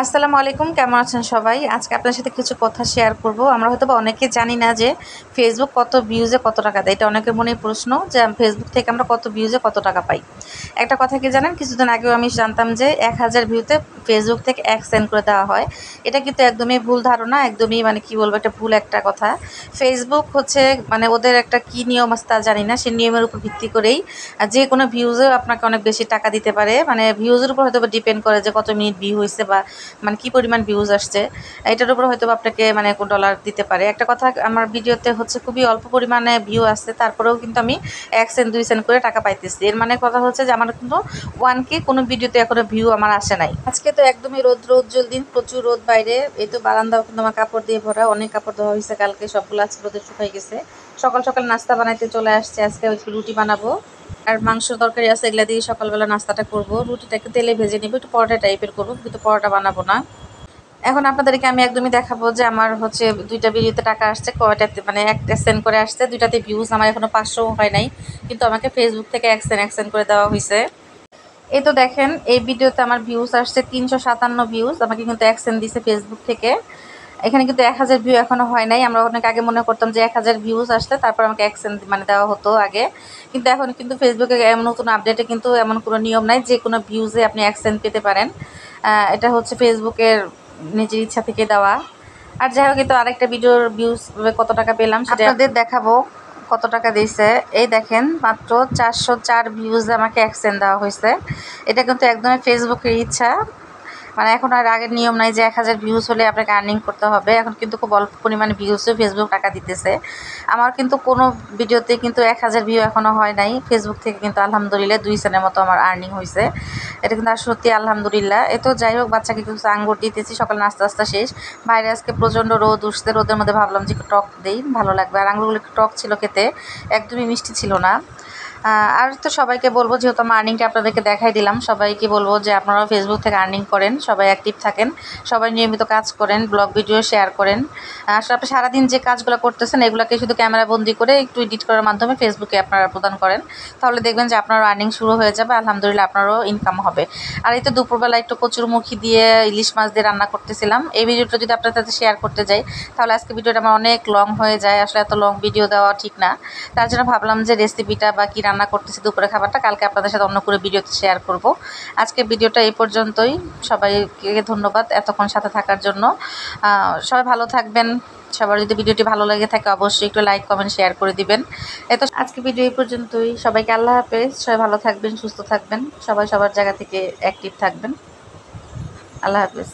আসসালামু আলাইকুম, কেমন আছেন সবাই? আজকে আপনার সাথে কিছু কথা শেয়ার করব। আমরা হয়তো বা অনেকে জানি না যে ফেসবুক কত ভিউজে কত টাকা দেয়। এটা অনেকের মনেই প্রশ্ন যে ফেসবুক থেকে আমরা কত ভিউজে কত টাকা পাই। একটা কথা কি জানেন, কিছুদিন আগেও আমি জানতাম যে 1000 ভিউতে ফেসবুক থেকে 1 সেন্ট করে দেওয়া হয়। এটা কিন্তু একদমই ভুল ধারণা, একদমই মানে কি বলবো, একটা ভুল একটা কথা। ফেসবুক হচ্ছে মানে ওদের একটা কি নিয়ম আছে তা জানি না, সেই নিয়মের উপর ভিত্তি করেই যে কোনো ভিউজেও আপনাকে অনেক বেশি টাকা দিতে পারে। মানে ভিউজের উপর হয়তো ডিপেন্ড করে যে কত মিনিট ভিউ হয়েছে বা মানে কি পরিমাণ ভিউজ আসছে, এটার উপর হয়তো আপনাকে মানে ডলার দিতে পারে। একটা কথা, আমার ভিডিওতে হচ্ছে খুবই অল্প পরিমাণে ভিউ আসছে, তারপরেও কিন্তু আমি 1 সেন্ট 2 সেন্ট করে টাকা পাইতেছি। এর মানে কথা হচ্ছে যে আমার কিন্তু 1K কোনো ভিডিওতে এখনো ভিউ আমার আসে নাই। আজকে তো একদমই রৌদ্র উজ্জ্বল দিন, প্রচুর রোদ বাইরে। এই তো বারান্দাও কিন্তু আমার কাপড় দিয়ে ভরা, অনেক কাপড় ধোয়া হয়েছে কালকে, সবগুলো আজকে রোদে শুকাই গেছে। সকাল সকাল নাস্তা বানাইতে চলে আসছে, আজকে একটু রুটি বানাবো আর মাংস তরকারি আছে, এগুলা দিয়ে সকালবেলা নাস্তাটা করব। রুটিটা একটু তেলে ভেজে নিব, একটু পরোটা টাইপের করবো, কিন্তু পরোটা বানাবো না। এখন আপনাদেরকে আমি একদমই দেখাবো যে আমার হচ্ছে 2টা ভিডিওতে টাকা আসছে, কয়টাতে মানে 1 সেন্ট করে আসছে, 2টাতে ভিউজ আমার এখনো 500 হয় নাই, কিন্তু আমাকে ফেসবুক থেকে 1 সেন্ট করে দেওয়া হয়েছে। এই তো দেখেন, এই ভিডিওতে আমার ভিউজ আসছে 357 ভিউজ, আমাকে কিন্তু 1 সেন্ট দিছে ফেসবুক থেকে। এখানে কিন্তু 1000 ভিউ এখনো হয় নাই। আমরা অনেক আগে মনে করতাম যে 1000 ভিউজ আসলে তারপর আমাকে 1 সেন্ট মানে দেওয়া হতো আগে, কিন্তু এখন কিন্তু ফেসবুকে নতুন আপডেটে কিন্তু এমন কোনো নিয়ম নাই যে কোনো ভিউজে আপনি 1 সেন্ট পেতে পারেন। এটা হচ্ছে ফেসবুকের নিজের ইচ্ছা থেকে দেওয়া। আর যাই হোক, কিন্তু আরেকটা ভিডিওর ভিউজ কত টাকা পেলাম সেটা আপনাদের দেখাবো। কত টাকা দিয়েছে এই দেখেন, মাত্র 404 ভিউজে আমাকে 1 সেন্ট দেওয়া হয়েছে। এটা কিন্তু একদমই ফেসবুকের ইচ্ছা। মানে এখন আর আগের নিয়ম নাই যে 1000 ভিউজ হলে আপনাকে আর্নিং করতে হবে। এখন কিন্তু খুব অল্প পরিমাণে ভিউজে ফেসবুক টাকা দিতেছে। আমার কিন্তু কোনো ভিডিওতে কিন্তু 1000 ভিউ এখনও হয় নাই। ফেসবুক থেকে কিন্তু আলহামদুলিল্লাহ 2 সেন্টের মতো আমার আর্নিং হয়েছে। এটা কিন্তু আর সত্যি আলহামদুলিল্লাহ। এ তো যাই হোক, বাচ্চাকে কিছু আঙ্গুর দিতেছি, সকাল নাস্তা আস্তা শেষ। বাইরে আজকে প্রচণ্ড রোদ উঠছে, রোদের মধ্যে ভাবলাম যে একটু টক দেই, ভালো লাগবে। আর আঙ্গুরগুলো একটু টক ছিল খেতে, একদমই মিষ্টি ছিল না। আর তো সবাইকে বলবো, যেহেতু আমার আর্নিংটা আপনাদেরকে দেখাই দিলাম, সবাইকে বলবো যে আপনারাও ফেসবুক থেকে আর্নিং করেন, সবাই অ্যাক্টিভ থাকেন, সবাই নিয়মিত কাজ করেন, ব্লগ ভিডিও শেয়ার করেন। আসলে আপনি সারাদিন যে কাজগুলো করতেছেন এগুলোকে শুধু ক্যামেরা বন্দি করে একটু এডিট করার মাধ্যমে ফেসবুকে আপনারা প্রদান করেন, তাহলে দেখবেন যে আপনারও আর্নিং শুরু হয়ে যাবে, আলহামদুলিল্লাহ আপনারও ইনকাম হবে। আর এই তো দুপুরবেলা একটু কচুরমুখী দিয়ে ইলিশ মাছ দিয়ে রান্না করতেছিলাম। এই ভিডিওটা যদি আপনার সাথে শেয়ার করতে যাই তাহলে আজকে ভিডিওটা আমার অনেক লং হয়ে যায়, আসলে এত লং ভিডিও দেওয়া ঠিক না। তার জন্য ভাবলাম যে রেসিপিটা বা কী রান্না করতেছি দুপুরে খাবারটা কালকে আপনাদের সাথে অন্য করে ভিডিওতে শেয়ার করব। আজকে ভিডিওটা এই পর্যন্তই। সবাইকে ধন্যবাদ এতক্ষণ সাথে থাকার জন্য। সবাই ভালো থাকবেন। সবার যদি ভিডিওটি ভালো লেগে থাকে অবশ্যই একটু লাইক কমেন্ট শেয়ার করে দিবেন। এত আজকে ভিডিও এই পর্যন্তই। সবাইকে আল্লাহ হাফেজ। সবাই ভালো থাকবেন, সুস্থ থাকবেন, সবাই সবার জায়গা থেকে অ্যাক্টিভ থাকবেন। আল্লাহ হাফেজ।